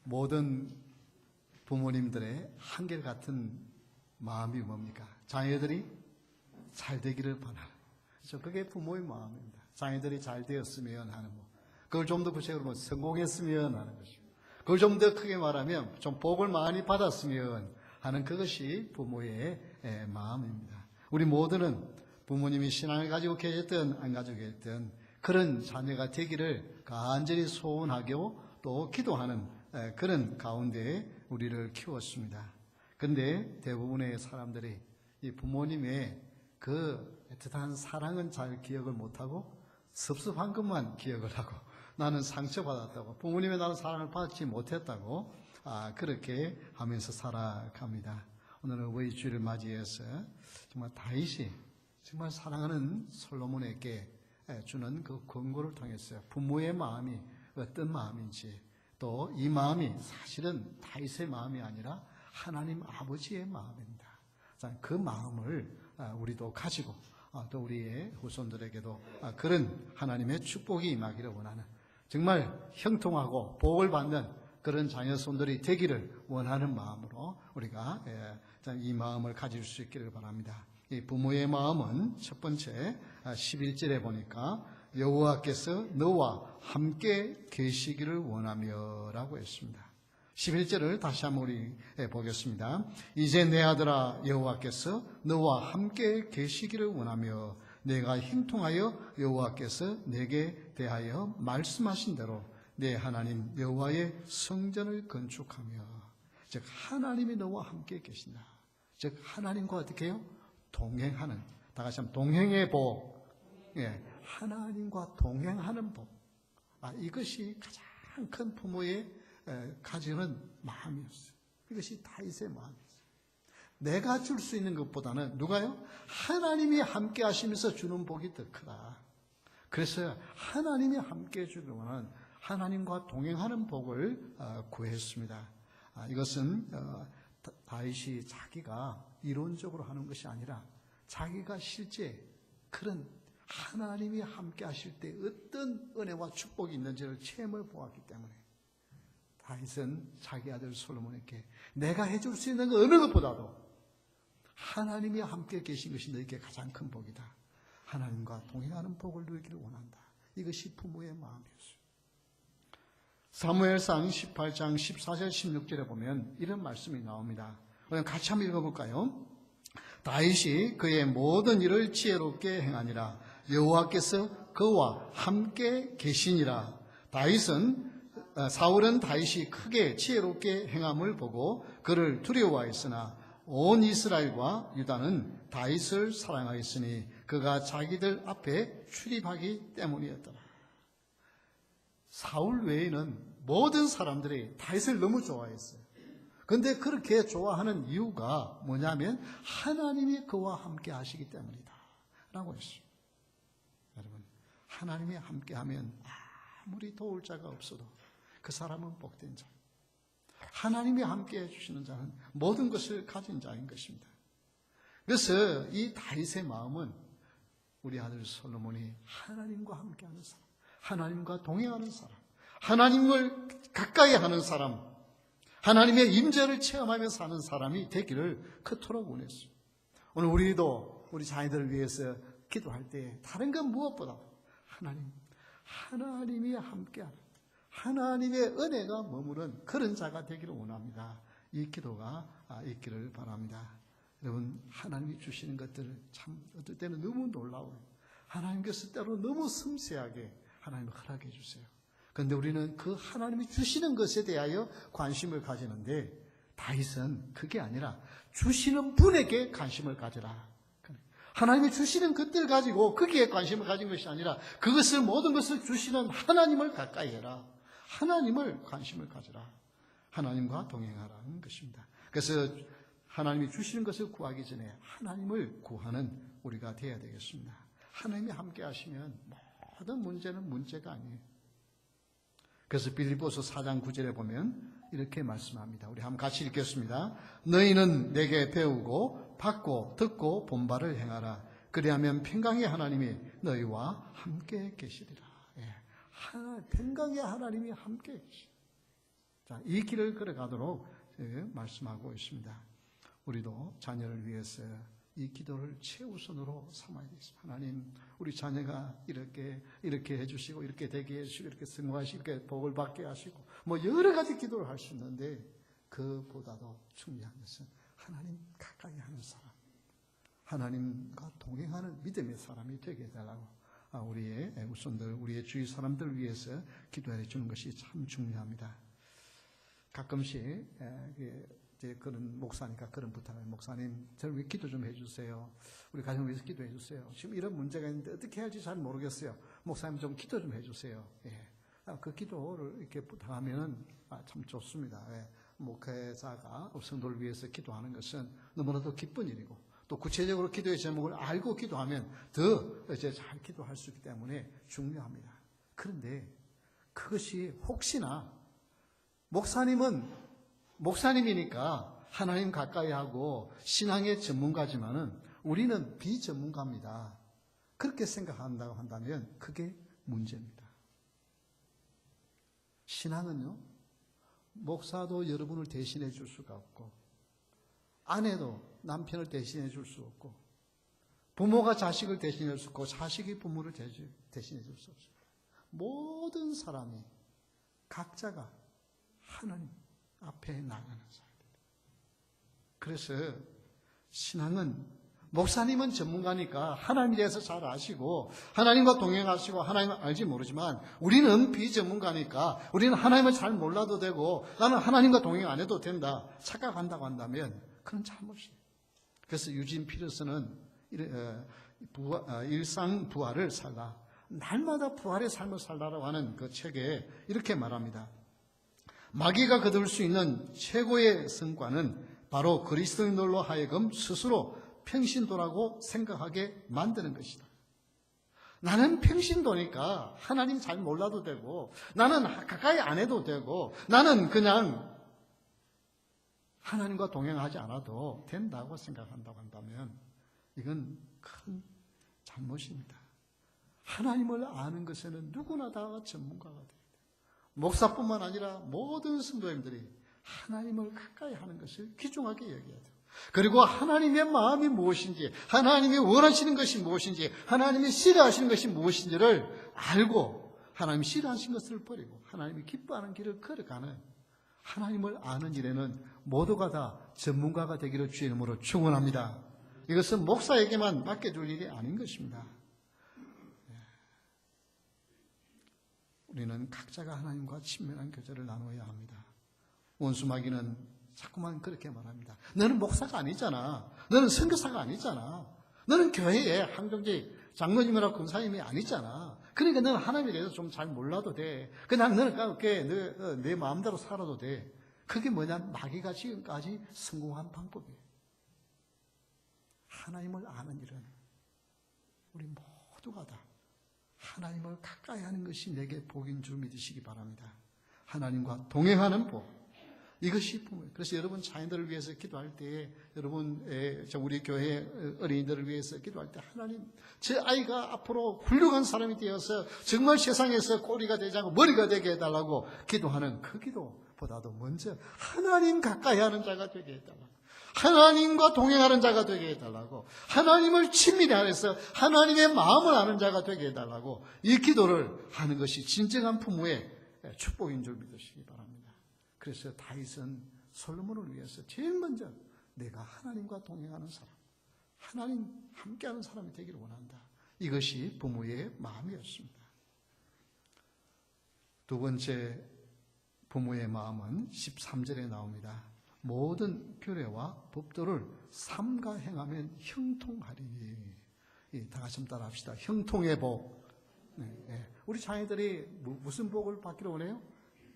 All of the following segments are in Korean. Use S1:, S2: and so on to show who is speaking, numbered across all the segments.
S1: 모든 부모님들의 한결같은 마음이 뭡니까? 자녀들이 잘 되기를 바라는. 그렇죠? 그게 부모의 마음입니다. 자녀들이 잘 되었으면 하는 거. 그걸 좀 더 구체적으로 뭐 성공했으면 하는 것이고, 그걸 좀 더 크게 말하면 좀 복을 많이 받았으면 하는 그것이 부모의 마음입니다. 우리 모두는 부모님이 신앙을 가지고 계셨든 안 가지고 계셨든 그런 자녀가 되기를 간절히 소원하고 또 기도하는 그런 가운데 우리를 키웠습니다. 그런데 대부분의 사람들이 이 부모님의 그 애틋한 사랑은 잘 기억을 못하고 섭섭한 것만 기억을 하고 나는 상처받았다고, 부모님의 나는 사랑을 받지 못했다고 그렇게 하면서 살아갑니다. 오늘은 어버이 주일을 맞이해서 정말 다윗이 정말 사랑하는 솔로몬에게 주는 그 권고를 통해서 부모의 마음이 어떤 마음인지, 또 이 마음이 사실은 다윗의 마음이 아니라 하나님 아버지의 마음입니다. 그 마음을 우리도 가지고 또 우리의 후손들에게도 그런 하나님의 축복이 임하기를 원하는, 정말 형통하고 복을 받는 그런 자녀손들이 되기를 원하는 마음으로 우리가 이 마음을 가질 수 있기를 바랍니다. 이 부모의 마음은 첫 번째 11절에 보니까 여호와께서 너와 함께 계시기를 원하며 라고 했습니다. 11절을 다시 한번 우리 보겠습니다. 이제 내 아들아, 여호와께서 너와 함께 계시기를 원하며 내가 형통하여 여호와께서 내게 대하여 말씀하신 대로 내 하나님 여호와의 성전을 건축하며, 즉 하나님이 너와 함께 계신다. 즉 하나님과 어떻게 해요? 동행하는, 다 같이 한번 동행의 복, 하나님과 동행하는 복. 이것이 가장 큰 부모의 가지는 마음이었어요. 이것이 다윗의 마음이었어요. 내가 줄 수 있는 것보다는 누가요? 하나님이 함께 하시면서 주는 복이 더 크다. 그래서 하나님이 함께 해주기를 원하는 하나님과 동행하는 복을 구했습니다. 이것은 다윗이 자기가 이론적으로 하는 것이 아니라 자기가 실제 그런 하나님이 함께 하실 때 어떤 은혜와 축복이 있는지를 체험해 보았기 때문에 다윗은 자기 아들 솔로몬에게 내가 해줄 수 있는 것 어느 것보다도 하나님이 함께 계신 것이 너에게 가장 큰 복이다. 하나님과 동행하는 복을 누리기를 원한다. 이것이 부모의 마음이었어요. 사무엘상 18장 14절 16절에 보면 이런 말씀이 나옵니다. 우리 같이 한번 읽어볼까요? 다윗이 그의 모든 일을 지혜롭게 행하니라. 여호와께서 그와 함께 계시니라. 사울은 다윗이 크게 지혜롭게 행함을 보고 그를 두려워하였으나 온 이스라엘과 유다는 다윗을 사랑하였으니 그가 자기들 앞에 출입하기 때문이었더라. 사울 외에는 모든 사람들이 다윗을 너무 좋아했어요. 그런데 그렇게 좋아하는 이유가 뭐냐면 하나님이 그와 함께 하시기 때문이다 라고 했어요. 여러분, 하나님이 함께 하면 아무리 도울 자가 없어도 그 사람은 복된 자. 하나님이 함께 해주시는 자는 모든 것을 가진 자인 것입니다. 그래서 이 다윗의 마음은 우리 아들 솔로몬이 하나님과 함께하는 사람, 하나님과 동행하는 사람, 하나님을 가까이 하는 사람, 하나님의 임재를 체험하며 사는 사람이 되기를 그토록 원했어요. 오늘 우리도 우리 자녀들을 위해서 기도할 때 다른 건 무엇보다 하나님이 함께하는, 하나님의 은혜가 머무는 그런 자가 되기를 원합니다. 이 기도가 있기를 바랍니다. 여러분, 하나님이 주시는 것들을 참 어떨 때는 너무 놀라워요. 하나님께서 때로 너무 섬세하게 하나님을 허락해 주세요. 그런데 우리는 그 하나님이 주시는 것에 대하여 관심을 가지는데 다윗은 그게 아니라 주시는 분에게 관심을 가져라. 하나님이 주시는 것들 가지고 거기에 관심을 가진 것이 아니라 그것을 모든 것을 주시는 하나님을 가까이 해라. 하나님을 관심을 가져라. 하나님과 동행하라는 것입니다. 그래서 하나님이 주시는 것을 구하기 전에 하나님을 구하는 우리가 되어야 되겠습니다. 하나님이 함께 하시면 모든 문제는 문제가 아니에요. 그래서 빌립보서 4장 9절에 보면 이렇게 말씀합니다. 우리 한번 같이 읽겠습니다. 너희는 내게 배우고 받고 듣고 본바를 행하라. 그리하면 평강의 하나님이 너희와 함께 계시리라. 평강의 하나님이 함께 계시리라. 자, 이 길을 걸어가도록 말씀하고 있습니다. 우리도 자녀를 위해서 이 기도를 최우선으로 삼아야 되겠습니다. 하나님, 우리 자녀가 이렇게 해주시고, 이렇게 되게 해주시고, 이렇게 승화하시고, 이렇게 복을 받게 하시고, 뭐 여러 가지 기도를 할 수 있는데, 그보다도 중요한 것은 하나님 가까이 하는 사람, 하나님과 동행하는 믿음의 사람이 되게 해달라고, 우리의 우선들, 우리의 주위 사람들을 위해서 기도해 주는 것이 참 중요합니다. 가끔씩 그런 목사니까 그런 부탁을, 목사님 저를 위해 기도 좀 해주세요. 우리 가정 위해서 기도해 주세요. 지금 이런 문제가 있는데 어떻게 해야 할지 잘 모르겠어요. 목사님 좀 기도 좀 해주세요. 예. 그 기도를 이렇게 부탁하면 참 좋습니다. 예. 목회자가 성도를 위해서 기도하는 것은 너무나도 기쁜 일이고, 또 구체적으로 기도의 제목을 알고 기도하면 더 이제 잘 기도할 수 있기 때문에 중요합니다. 그런데 그것이 혹시나 목사님이니까 하나님 가까이 하고 신앙의 전문가지만은 우리는 비전문가입니다. 그렇게 생각한다고 한다면 그게 문제입니다. 신앙은요, 목사도 여러분을 대신해 줄 수가 없고, 아내도 남편을 대신해 줄 수 없고, 부모가 자식을 대신해 줄 수 없고, 자식이 부모를 대신해 줄 수 없습니다. 모든 사람이 각자가 하나님 앞에 나가는 사람입니다. 그래서 신앙은, 목사님은 전문가니까 하나님에 대해서 잘 아시고 하나님과 동행하시고 하나님을 알지 모르지만, 우리는 비전문가니까 우리는 하나님을 잘 몰라도 되고 나는 하나님과 동행 안 해도 된다 착각한다고 한다면 그건 잘못이에요. 그래서 유진 피터슨은 일상 부활을 살라, 날마다 부활의 삶을 살라라고 하는 그 책에 이렇게 말합니다. 마귀가 거둘 수 있는 최고의 성과는 바로 그리스도인들로 하여금 스스로 평신도라고 생각하게 만드는 것이다. 나는 평신도니까 하나님 잘 몰라도 되고, 나는 가까이 안 해도 되고, 나는 그냥 하나님과 동행하지 않아도 된다고 생각한다고 한다면 이건 큰 잘못입니다. 하나님을 아는 것에는 누구나 다 전문가가 됩니다. 목사뿐만 아니라 모든 성도님들이 하나님을 가까이 하는 것을 귀중하게 여겨야 돼요. 그리고 하나님의 마음이 무엇인지, 하나님이 원하시는 것이 무엇인지, 하나님이 싫어하시는 것이 무엇인지를 알고 하나님이 싫어하시는 것을 버리고 하나님이 기뻐하는 길을 걸어가는, 하나님을 아는 일에는 모두가 다 전문가가 되기를 주의 이름으로 축원합니다. 이것은 목사에게만 맡겨줄 일이 아닌 것입니다. 우리는 각자가 하나님과 친밀한 교제를 나누어야 합니다. 원수마귀는 자꾸만 그렇게 말합니다. 너는 목사가 아니잖아. 너는 선교사가 아니잖아. 너는 교회의 항정직 장로님이나 권사님이 아니잖아. 그러니까 너는 하나님에 대해서 좀 잘 몰라도 돼. 그냥 너는 내 마음대로 살아도 돼. 그게 뭐냐? 마귀가 지금까지 성공한 방법이에요. 하나님을 아는 일은 우리 모두가 다 하나님을 가까이 하는 것이 내게 복인 줄 믿으시기 바랍니다. 하나님과 동행하는 복, 이것이 부모예요. 그래서 여러분 자녀들을 위해서 기도할 때에, 우리 교회 어린이들을 위해서 기도할 때, 하나님, 제 아이가 앞으로 훌륭한 사람이 되어서 정말 세상에서 꼬리가 되지 않고 머리가 되게 해달라고 기도하는 그 기도보다도 먼저 하나님 가까이 하는 자가 되게 해달라고, 하나님과 동행하는 자가 되게 해달라고, 하나님을 친밀히 안에서 하나님의 마음을 아는 자가 되게 해달라고, 이 기도를 하는 것이 진정한 부모의 축복인 줄 믿으시기 바랍니다. 그래서 다윗은 솔로몬을 위해서 제일 먼저 내가 하나님과 동행하는 사람, 하나님 함께하는 사람이 되기를 원한다. 이것이 부모의 마음이었습니다. 두 번째 부모의 마음은 13절에 나옵니다. 모든 규례와 법도를 삼가 행하면 형통하리니. 다 같이 한번 따라 합시다. 형통의 복. 우리 자녀들이 무슨 복을 받기를 원해요?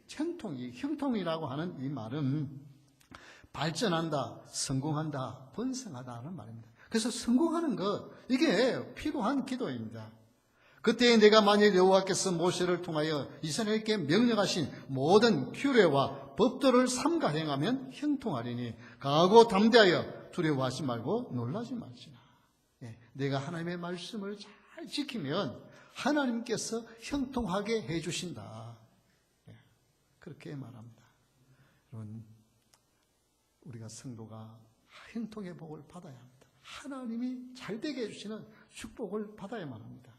S1: 형통이라고 하는 이 말은 발전한다, 성공한다, 번성하다는 말입니다. 그래서 성공하는 것, 이게 필요한 기도입니다. 그때 내가 만일 여호와께서 모세를 통하여 이스라엘에게 명령하신 모든 규례와 법도를 삼가 행하면 형통하리니 강하고 담대하여 두려워하지 말고 놀라지 말지나. 내가 하나님의 말씀을 잘 지키면 하나님께서 형통하게 해주신다. 그렇게 말합니다. 여러분, 우리가 성도가 행통의 복을 받아야 합니다. 하나님이 잘되게 해주시는 축복을 받아야만 합니다.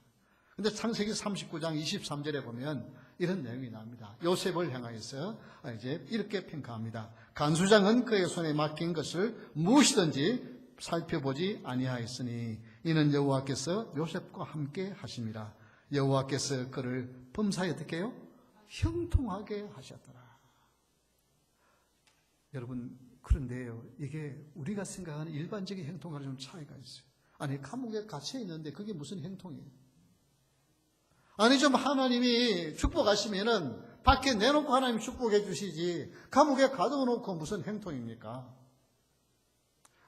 S1: 근데 창세기 39장 23절에 보면 이런 내용이 나옵니다. 요셉을 향하여서 이제 이렇게 평가합니다. 간수장은 그의 손에 맡긴 것을 무엇이든지 살펴보지 아니하였으니 이는 여호와께서 요셉과 함께 하심이라. 여호와께서 그를 범사에 어떻게 해요? 형통하게 하셨더라. 여러분, 그런데요, 이게 우리가 생각하는 일반적인 형통과는 좀 차이가 있어요. 아니, 감옥에 갇혀 있는데 그게 무슨 형통이에요? 아니, 좀 하나님이 축복하시면은 밖에 내놓고 하나님 축복해 주시지, 감옥에 가둬놓고 무슨 형통입니까?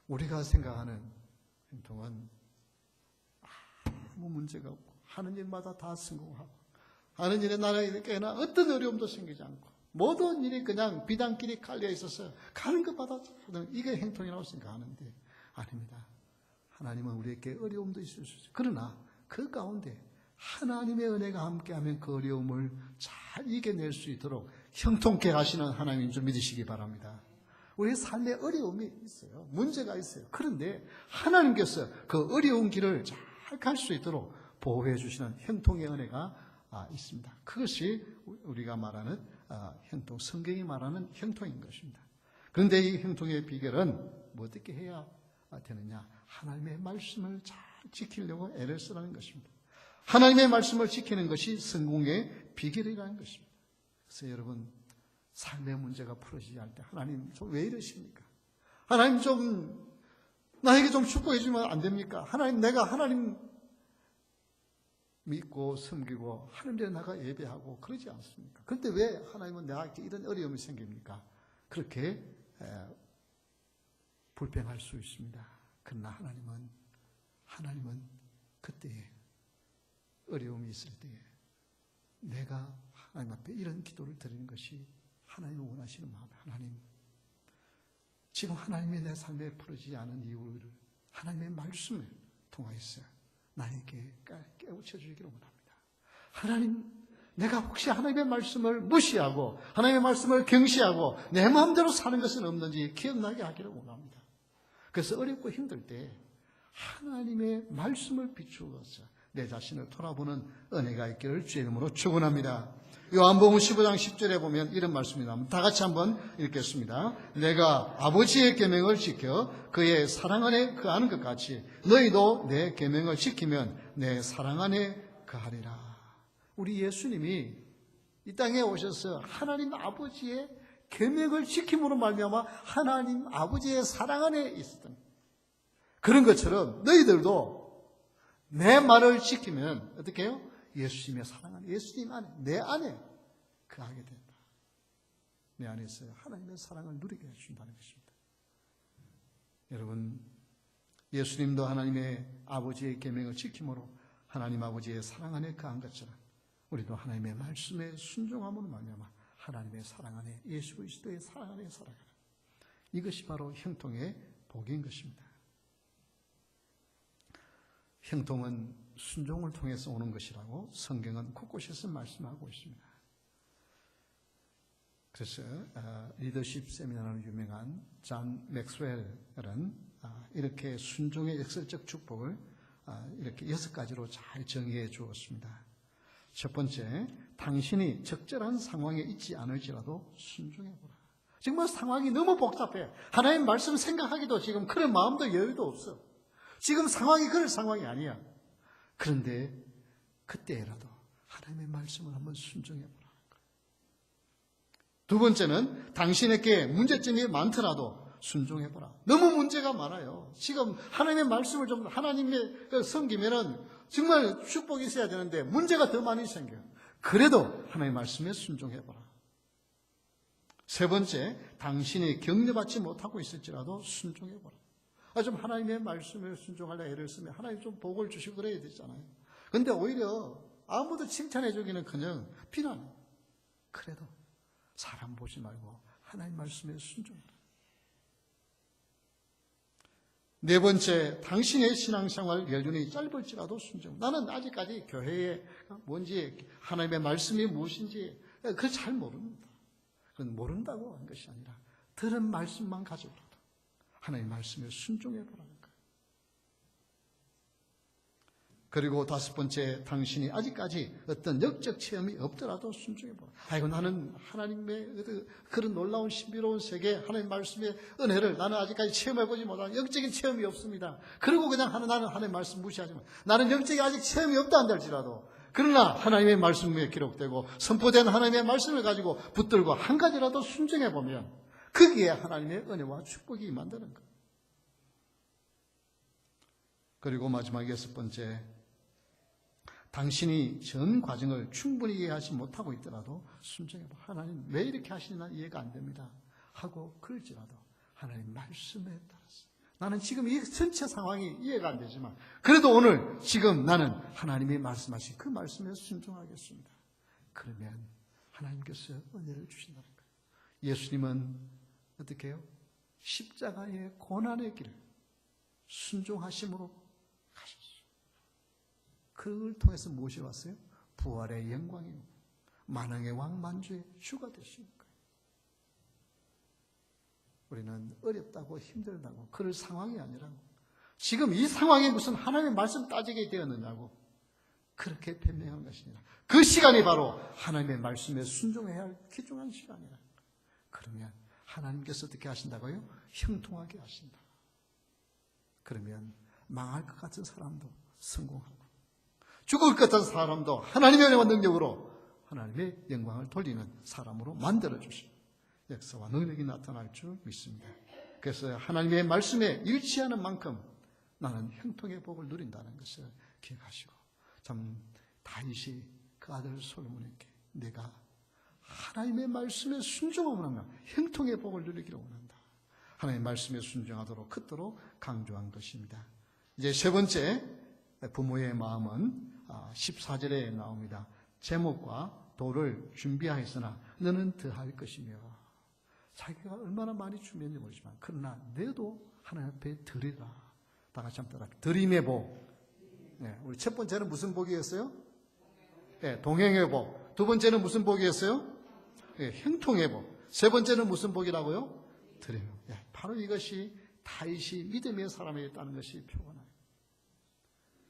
S1: 우리가 생각하는 형통은 아무 문제가 없고 하는 일마다 다 성공하고 하는 일에 나라에게나 어떤 어려움도 생기지 않고 모든 일이 그냥 비단길이 깔려 있어서 가는 것마다 이게 행통이라고 생각하는데 아닙니다. 하나님은 우리에게 어려움도 있을 수 있어요. 그러나 그 가운데 하나님의 은혜가 함께하면 그 어려움을 잘 이겨낼 수 있도록 형통케 하시는 하나님인 줄 믿으시기 바랍니다. 우리의 삶에 어려움이 있어요. 문제가 있어요. 그런데 하나님께서 그 어려운 길을 잘 갈 수 있도록 보호해 주시는 형통의 은혜가 있습니다. 그것이 우리가 말하는 형통, 성경이 말하는 형통인 것입니다. 그런데 이 형통의 비결은 뭐 어떻게 해야 되느냐? 하나님의 말씀을 잘 지키려고 애를 쓰라는 것입니다. 하나님의 말씀을 지키는 것이 성공의 비결이라는 것입니다. 그래서 여러분, 삶의 문제가 풀어지지 않을 때 하나님 좀 왜 이러십니까? 하나님 좀 나에게 좀 축복해 주면 안 됩니까? 하나님, 내가 하나님 믿고 섬기고 하나님께 나가 예배하고 그러지 않습니까? 그런데 왜 하나님은 내가 이런 어려움이 생깁니까? 그렇게 불평할 수 있습니다. 그러나 하나님은 그때에 어려움이 있을 때에 내가 하나님 앞에 이런 기도를 드리는 것이 하나님이 원하시는 마음이에요. 하나님, 지금 하나님이 내 삶에 풀어지지 않은 이유를 하나님의 말씀을 통하여서 나에게 깨우쳐 주시기를 원합니다. 하나님, 내가 혹시 하나님의 말씀을 무시하고 하나님의 말씀을 경시하고 내 마음대로 사는 것은 없는지 기억나게 하기를 원합니다. 그래서 어렵고 힘들 때 하나님의 말씀을 비추어서 내 자신을 돌아보는 은혜가 있기를 주의 이름으로 축원합니다. 요한복음 15장 10절에 보면 이런 말씀이 나옵니다. 다 같이 한번 읽겠습니다. 내가 아버지의 계명을 지켜 그의 사랑 안에 거하는 것 같이 너희도 내 계명을 지키면 내 사랑 안에 거하리라. 우리 예수님이 이 땅에 오셔서 하나님 아버지의 계명을 지킴으로 말미암아 하나님 아버지의 사랑 안에 있었던 그런 것처럼 너희들도 내 말을 지키면 어떻게 해요? 예수님의 사랑 안에, 예수님 안에, 내 안에 거하게 된다. 내 안에서 하나님의 사랑을 누리게 해준다는 것입니다. 여러분, 예수님도 하나님의 아버지의 계명을 지킴으로 하나님 아버지의 사랑 안에 거한 것처럼 우리도 하나님의 말씀에 순종함으로 말미암아 하나님의 사랑 안에, 예수 그리스도의 사랑 안에 살아가는 이것이 바로 형통의 복인 것입니다. 형통은 순종을 통해서 오는 것이라고 성경은 곳곳에서 말씀하고 있습니다. 그래서 리더십 세미나로 유명한 존 맥스웰은 이렇게 순종의 역설적 축복을 이렇게 6가지로 잘 정의해 주었습니다. 첫 번째, 당신이 적절한 상황에 있지 않을지라도 순종해보라. 정말 상황이 너무 복잡해. 하나님 말씀 생각하기도 지금 그런 마음도 여유도 없어. 지금 상황이 그럴 상황이 아니야. 그런데 그때라도 하나님의 말씀을 한번 순종해보라는 거예요. 두 번째는 당신에게 문제점이 많더라도 순종해보라. 너무 문제가 많아요. 지금 하나님의 말씀을 좀 하나님의 섬기면은 정말 축복이 있어야 되는데 문제가 더 많이 생겨요. 그래도 하나님의 말씀에 순종해보라. 세 번째, 당신이 격려받지 못하고 있을지라도 순종해보라. 좀 하나님의 말씀에 순종하려 애를 쓰면 하나님 좀 복을 주시고 그래야 되잖아요. 그런데 오히려 아무도 칭찬해주기는커녕 비난. 그래도 사람 보지 말고 하나님 말씀에 순종해라. 네 번째, 당신의 신앙생활 여전히 짧을지라도 순종. 나는 아직까지 교회에 뭔지 하나님의 말씀이 무엇인지 그걸 잘 모릅니다. 그건 모른다고 한 것이 아니라 들은 말씀만 가지고라도 하나님의 말씀에 순종해 보라는 거예요. 그리고 다섯 번째, 당신이 아직까지 어떤 역적 체험이 없더라도 순종해 보라. 아이고, 나는 하나님의 그런 놀라운 신비로운 세계, 하나님의 말씀의 은혜를 나는 아직까지 체험해보지 못한 영적인 체험이 없습니다. 그리고 그냥 나는 하나님의 말씀 무시하지만 나는 영적인 아직 체험이 없다 한다 할지라도, 그러나 하나님의 말씀에 기록되고 선포된 하나님의 말씀을 가지고 붙들고 한 가지라도 순종해 보면 거기에 하나님의 은혜와 축복이 임한다는 거예요. 그리고 마지막 여섯 번째, 당신이 전 과정을 충분히 이해하지 못하고 있더라도 순종해봐. 하나님 왜 이렇게 하시나 이해가 안 됩니다 하고 그럴지라도 하나님 말씀에 따라서 나는 지금 이 전체 상황이 이해가 안 되지만 그래도 오늘 지금 나는 하나님이 말씀하신 그 말씀에 순종하겠습니다. 그러면 하나님께서 은혜를 주신다는 거예요. 예수님은 어떻게 해요? 십자가의 고난의 길을 순종하심으로 가셨어요. 그걸 통해서 무엇이 왔어요? 부활의 영광이고 만왕의 왕 만주의 주가 되신 거예요. 우리는 어렵다고 힘들다고 그럴 상황이 아니라고, 지금 이 상황에 무슨 하나님의 말씀 따지게 되었느냐고 그렇게 변명하는 것이 아니라 그 시간이 바로 하나님의 말씀에 순종해야 할 귀중한 시간이라. 그러면 하나님께서 어떻게 하신다고요? 형통하게 하신다. 그러면 망할 것 같은 사람도 성공하고 죽을 것 같은 사람도 하나님의 은혜와 능력으로 하나님의 영광을 돌리는 사람으로 만들어주신 역사와 능력이 나타날 줄 믿습니다. 그래서 하나님의 말씀에 일치하는 만큼 나는 형통의 복을 누린다는 것을 기억하시고, 참 다윗이 그 아들 솔로몬에게 내가 하나님의 말씀에 순종하면 하면 형통의 복을 누리기를 원한다. 하나님의 말씀에 순종하도록 그토록 강조한 것입니다. 이제 세 번째, 부모의 마음은 14절에 나옵니다. 제목과 돌을 준비하였으나 너는 더할 것이며, 자기가 얼마나 많이 준비했는지 모르지만 그러나 너도 하나님 앞에 드리라. 다 같이 한번 따라. 드림의 복. 네, 우리 첫 번째는 무슨 복이었어요? 네, 동행의 복. 두 번째는 무슨 복이었어요? 네, 형통의 복. 세 번째는 무슨 복이라고요? 드림의 복. 네, 바로 이것이 다윗이 믿음의 사람이었다는 것이 표현해요.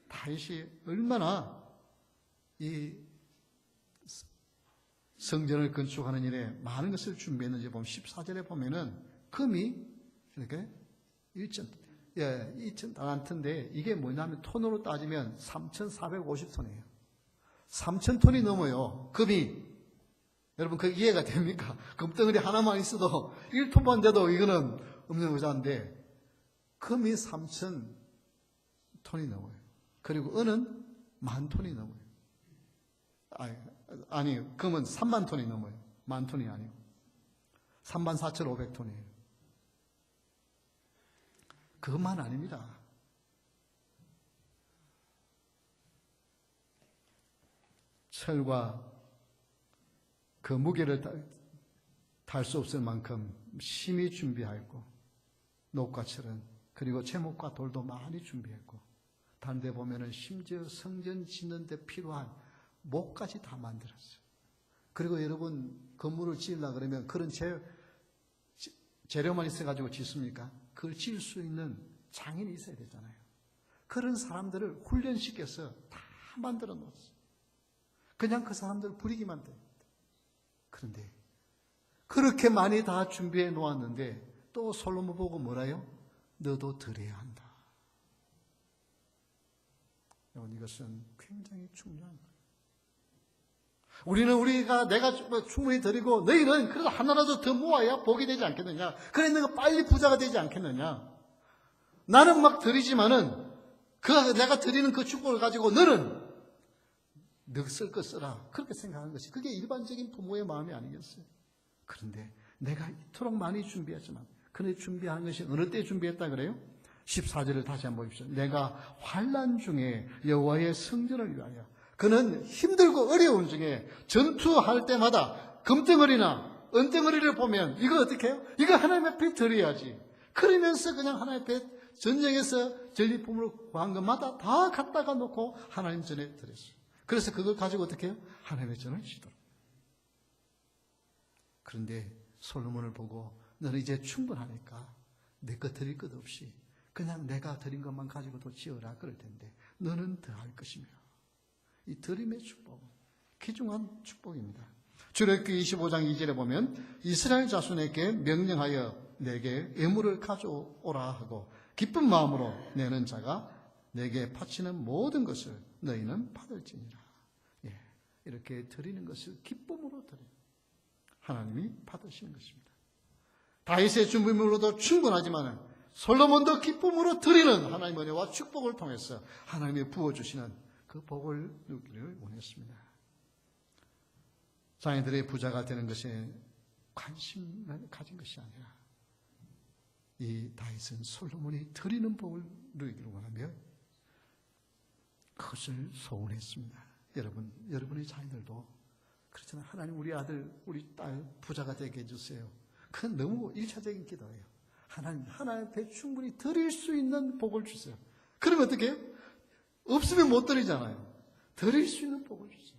S1: 다윗이 얼마나 이 성전을 건축하는 일에 많은 것을 준비했는지 보면 14절에 보면은 금이 이렇게 2,000달란트인데 이게 뭐냐면 톤으로 따지면 3,450톤이에요. 3,000톤이 넘어요. 금이. 여러분 그 이해가 됩니까? 금덩어리 하나만 있어도 1톤만 돼도 이거는 없는 의자인데 금이 3,000톤이 넘어요. 그리고 은은 10,000톤이 넘어요. 아니, 금은 3만 톤이 넘어요. 10,000톤이 아니고 34,500톤이에요. 그것만 아닙니다. 철과 그 무게를 달 수 없을 만큼 심히 준비하였고, 녹과 철은 그리고 제목과 돌도 많이 준비했고, 다른 데 보면은 심지어 성전 짓는 데 필요한 목까지 다 만들었어요. 그리고 여러분 건물을 지으려고 그러면 그런 재료만 있어가지고 짓습니까? 그걸 지을 수 있는 장인이 있어야 되잖아요. 그런 사람들을 훈련시켜서 다 만들어 놓았어요. 그냥 그 사람들을 부리기만 됩니다. 그런데 그렇게 많이 다 준비해 놓았는데 또 솔로몬 보고 뭐라요? 너도 드려야 한다. 여러분 이것은 굉장히 중요한 거예요. 내가 충분히 드리고 너희는 그래도 하나라도 더 모아야 복이 되지 않겠느냐? 그래 너가 빨리 부자가 되지 않겠느냐? 나는 막 드리지만은 내가 드리는 그 축복을 가지고 너는 너 쓸 거 써라. 그렇게 생각하는 것이 그게 일반적인 부모의 마음이 아니겠어요? 그런데 내가 이토록 많이 준비했지만 그런데 준비하는 것이 어느 때 준비했다 그래요? 14절을 다시 한번 보십시오. 내가 환난 중에 여호와의 성전을 위하여, 그는 힘들고 어려운 중에 전투할 때마다 금덩어리나 은덩어리를 보면 이거 어떻게 해요? 이거 하나님 앞에 드려야지. 그러면서 그냥 하나님 앞에 전쟁에서 전리품을 구한 것마다 다 갖다가 놓고 하나님 전에 드렸어요. 그래서 그걸 가지고 어떻게 해요? 하나님의 전을 지도록. 그런데 솔로몬을 보고 너는 이제 충분하니까 내 것 드릴 것 없이 그냥 내가 드린 것만 가지고도 지어라 그럴 텐데 너는 더할 것이며. 이 드림의 축복은 귀중한 축복입니다. 출애굽기 25장 2절에 보면 이스라엘 자손에게 명령하여 내게 예물을 가져오라 하고 기쁜 마음으로 내는 자가 내게 바치는 모든 것을 너희는 받을지니라. 예, 이렇게 드리는 것을 기쁨으로 드리는 하나님이 받으시는 것입니다. 다윗의 준비물로도 충분하지만 솔로몬도 기쁨으로 드리는 하나님의 은혜와 축복을 통해서 하나님이 부어주시는 그 복을 누리기를 원했습니다. 자녀들의 부자가 되는 것에 관심을 가진 것이 아니라 이 다윗은 솔로몬이 드리는 복을 누리기를 원하며 그것을 소원했습니다. 여러분의 자녀들도 그렇잖아요. 하나님 우리 아들, 우리 딸 부자가 되게 해주세요. 그건 너무 일차적인 기도예요. 하나님한테 충분히 드릴 수 있는 복을 주세요. 그러면 어떻게 해요? 없으면 못 드리잖아요. 드릴 수 있는 복을 주세요.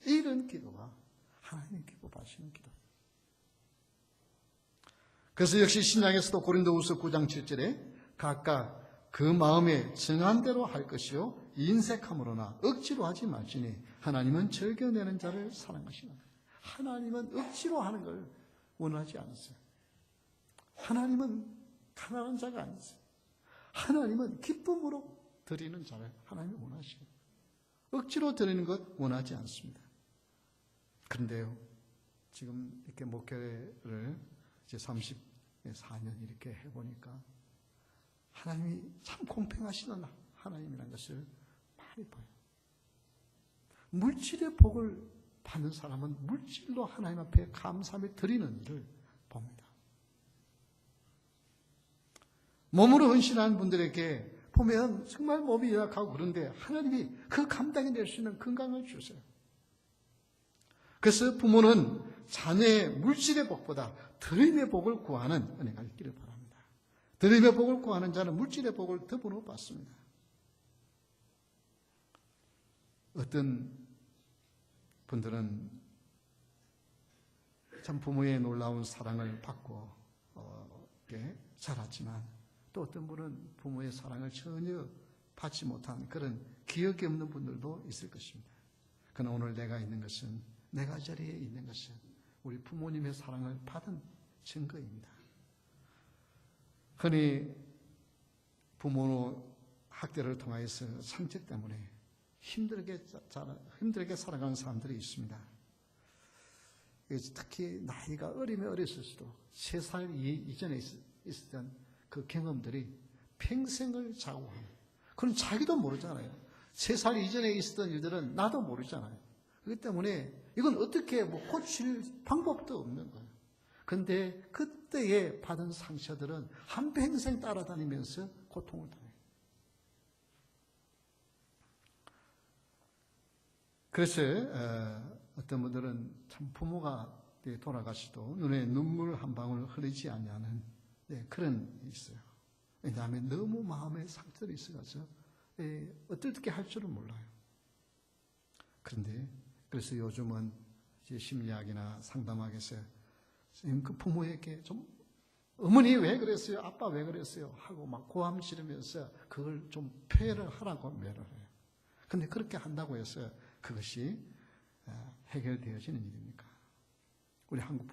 S1: 이런 기도가 하나님 기뻐하시는 기도. 그래서 역시 신약에서도 고린도후서 9장 7절에 각각 그 마음에 정한 대로 할 것이요 인색함으로나 억지로 하지 말지니 하나님은 즐겨내는 자를 사랑하시는 거예요. 하나님은 억지로 하는 걸 원하지 않으세요. 하나님은 가난한 자가 아니세요. 하나님은 기쁨으로 드리는 자를 하나님이 원하시고 억지로 드리는 것 원하지 않습니다. 그런데요, 지금 이렇게 목회를 이제 34년 이렇게 해보니까 하나님이 참 공평하시는 하나님이라는 것을 많이 봐요. 물질의 복을 받는 사람은 물질로 하나님 앞에 감사하며 드리는 일을 봅니다. 몸으로 헌신하는 분들에게 보면 정말 몸이 열악하고 그런데 하나님이 그 감당해 낼 수 있는 건강을 주세요. 그래서 부모는 자녀의 물질의 복보다 드림의 복을 구하는 은혜가 있기를 바랍니다. 드림의 복을 구하는 자는 물질의 복을 더불어 받습니다. 어떤 분들은 참 부모의 놀라운 사랑을 받고 자랐지만 또 어떤 분은 부모의 사랑을 전혀 받지 못한 그런 기억이 없는 분들도 있을 것입니다. 그러나 오늘 내가 있는 것은 내가 이 자리에 있는 것은 우리 부모님의 사랑을 받은 증거입니다. 흔히 부모 학대를 통해서 상처 때문에 힘들게 살아가는 사람들이 있습니다. 특히 나이가 어리면 어렸을 수도 3살 이전에 있었던 그 경험들이 평생을 좌우하는, 그건 자기도 모르잖아요. 3살 이전에 있었던 일들은 나도 모르잖아요. 그렇기 때문에 이건 어떻게 고칠 방법도 없는 거예요. 그런데 그때에 받은 상처들은 한평생 따라다니면서 고통을 당해요. 그래서 어떤 분들은 참 부모가 돌아가시도 눈에 눈물 한 방울 흐르지 않냐는 그런 일이 있어요. 왜냐하면 너무 마음에 상처를 있어가지고 어떻게 할 줄은 몰라요. 그런데 그래서 요즘은 이제 심리학이나 상담학에서 그 부모에게 좀 어머니 왜 그랬어요? 아빠 왜 그랬어요? 하고 막 고함 지르면서 그걸 좀 표현을 하라고 매를 해요. 그런데 그렇게 한다고 해서 그것이 해결되어지는 일입니까? 우리 한국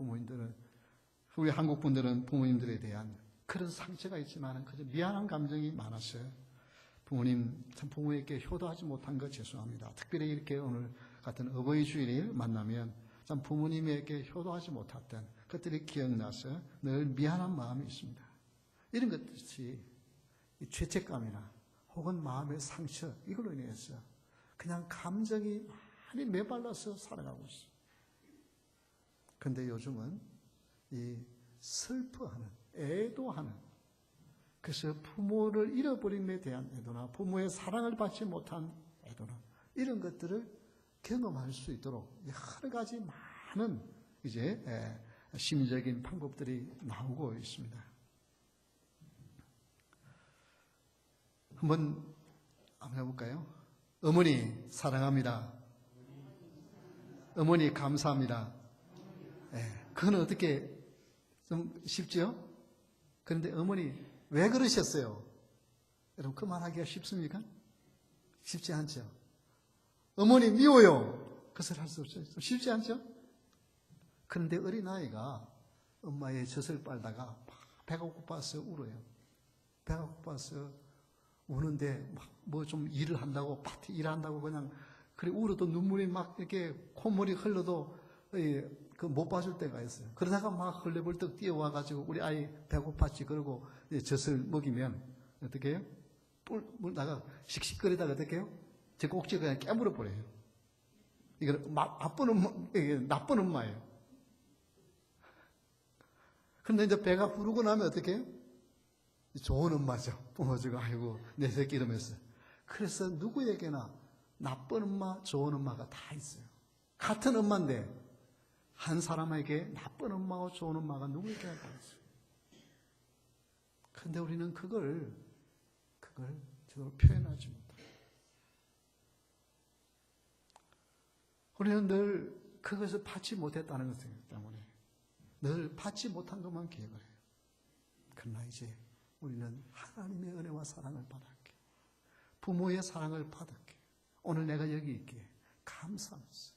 S1: 분들은 부모님들에 대한 그런 상처가 있지만 그저 미안한 감정이 많았어요. 부모에게 효도하지 못한 것 죄송합니다. 특별히 이렇게 오늘 같은 어버이 주일을 만나면 참 부모님에게 효도하지 못했던 것들이 기억나서 늘 미안한 마음이 있습니다. 이런 것들이 죄책감이나 혹은 마음의 상처 이걸로 인해서 그냥 감정이 많이 메발라서 살아가고 있어요. 그런데 요즘은 이 슬퍼하는, 애도하는, 그래서 부모를 잃어버림에 대한 애도나 부모의 사랑을 받지 못한 애도나 이런 것들을 경험할 수 있도록 여러 가지 많은 이제 심리적인 방법들이 나오고 있습니다. 한번 해볼까요? 어머니 사랑합니다. 어머니 감사합니다. 그건 어떻게 좀 쉽죠? 그런데 어머니 왜 그러셨어요? 여러분 그 말하기가 쉽습니까? 쉽지 않죠? 어머니 미워요. 그것을 할 수 없어요. 쉽지 않죠? 그런데 어린아이가 엄마의 젖을 빨다가 막 배가 고파서 울어요. 배가 고파서 우는데 막 뭐 좀 일을 한다고 파티 일한다고 그냥 그래 울어도 눈물이 막 이렇게 콧물이 흘러도 그 못 봐줄 때가 있어요. 그러다가 막 헐레벌떡 뛰어와가지고 우리 아이 배고팠지 그러고 젖을 먹이면 어떻게 해요? 물다가 씩씩거리다가 어떻게 해요? 제 꼭지 그냥 깨물어 버려요. 이거 나쁜 엄마, 이게 나쁜 엄마예요. 그런데 이제 배가 부르고 나면 어떻게 해요? 좋은 엄마죠. 뿜어주고 아이고 내 새끼 이러면서. 그래서 누구에게나 나쁜 엄마, 좋은 엄마가 다 있어요. 같은 엄마인데 한 사람에게 나쁜 엄마와 좋은 엄마가 누구에게나 다 있어요. 그런데 우리는 그걸 제대로 표현하지 못해요. 우리는 늘 그것을 받지 못했다는 것 때문에 늘 받지 못한 것만 기억을 해요. 그러나 이제 우리는 하나님의 은혜와 사랑을 받았기에 부모의 사랑을 받았기에 오늘 내가 여기 있기에 감사하면서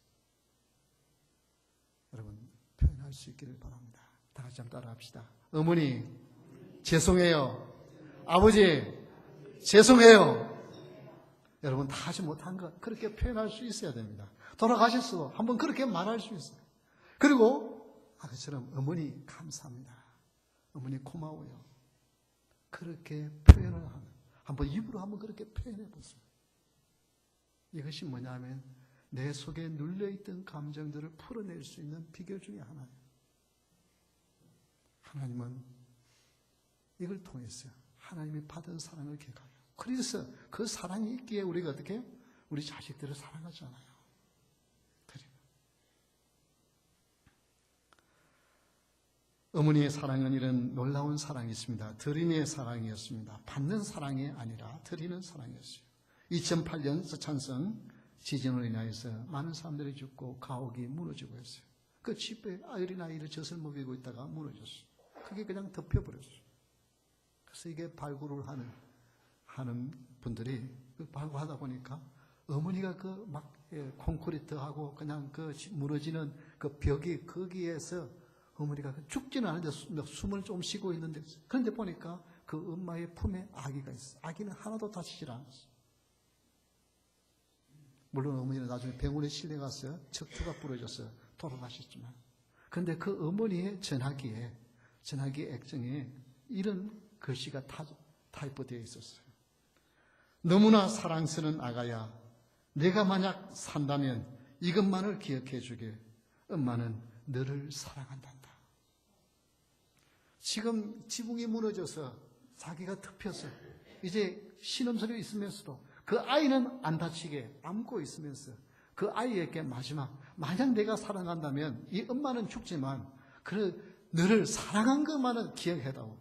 S1: 여러분 표현할 수 있기를 바랍니다. 다 같이 한번 따라합시다. 어머니 죄송해요. 아버지 죄송해요. 여러분 다 하지 못한 것 그렇게 표현할 수 있어야 됩니다. 돌아가셨어도 한번 그렇게 말할 수 있어요. 그리고 아까처럼 어머니 감사합니다. 어머니 고마워요. 그렇게 표현을 하는 한번 입으로 한번 그렇게 표현해 보세요. 이것이 뭐냐면 내 속에 눌려있던 감정들을 풀어낼 수 있는 비결 중에 하나예요. 하나님은 이걸 통해서 하나님이 받은 사랑을 기억하고 그래서 그 사랑이 있기에 우리가 어떻게 해요? 우리 자식들을 사랑하잖아요. 어머니의 사랑은 이런 놀라운 사랑이 있습니다. 드림의 사랑이었습니다. 받는 사랑이 아니라 드리는 사랑이었어요. 2008년 서창성 지진으로 인하여서 많은 사람들이 죽고 가옥이 무너지고 했어요. 그 집에 어린아이를 젖을 먹이고 있다가 무너졌어요. 그게 그냥 덮여버렸어요. 그래서 이게 발굴을 하는 분들이 발굴하다 보니까 어머니가 그 막 콘크리트하고 그냥 그 무너지는 그 벽이 거기에서 어머니가 죽지는 않은데 숨을 좀 쉬고 있는데 그런데 보니까 그 엄마의 품에 아기가 있어요. 아기는 하나도 다치질 않았어요. 물론 어머니는 나중에 병원에 실려가서 척추가 부러져서 돌아가셨지만 그런데 그 어머니의 전화기에 액정에 이런 글씨가 타이프되어 있었어요. 너무나 사랑스러운 아가야, 내가 만약 산다면 이것만을 기억해 주길. 엄마는 너를 사랑한단다. 지금 지붕이 무너져서 자기가 덮여서 이제 신음소리 있으면서도 그 아이는 안 다치게 안고 있으면서 그 아이에게 마지막 만약 내가 사랑한다면 이 엄마는 죽지만 너를 사랑한 것만은 기억해다오.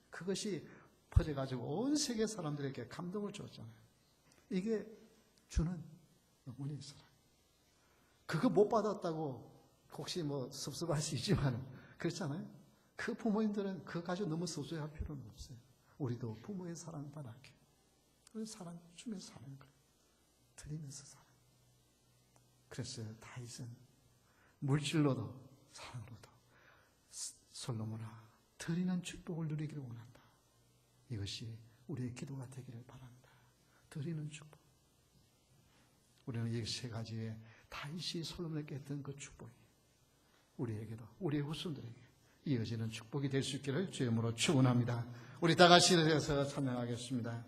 S1: 그것이 퍼져가지고 온 세계 사람들에게 감동을 줬잖아요. 이게 주는 어머니의 사랑. 그거 못 받았다고 혹시 섭섭할 수 있지만 그렇잖아요. 그 부모님들은 그거 가지고 너무 섭섭할 필요는 없어요. 우리도 부모의 사랑 받았게. 그 사랑 주면서 사는 거예요. 드리면서 사랑. 그래서 다윗은 물질로도 사랑으로도 솔로몬아 드리는 축복을 누리기를 원한다. 이것이 우리의 기도가 되기를 바랍니다. 드리는 축복. 우리는 이 세 가지의 다윗이 솔로몬에게 했던 그 축복이 우리에게도 우리의 후손들에게 이어지는 축복이 될 수 있기를 주의 이름으로 축원합니다. 우리 다 같이 일어서서 찬양하겠습니다.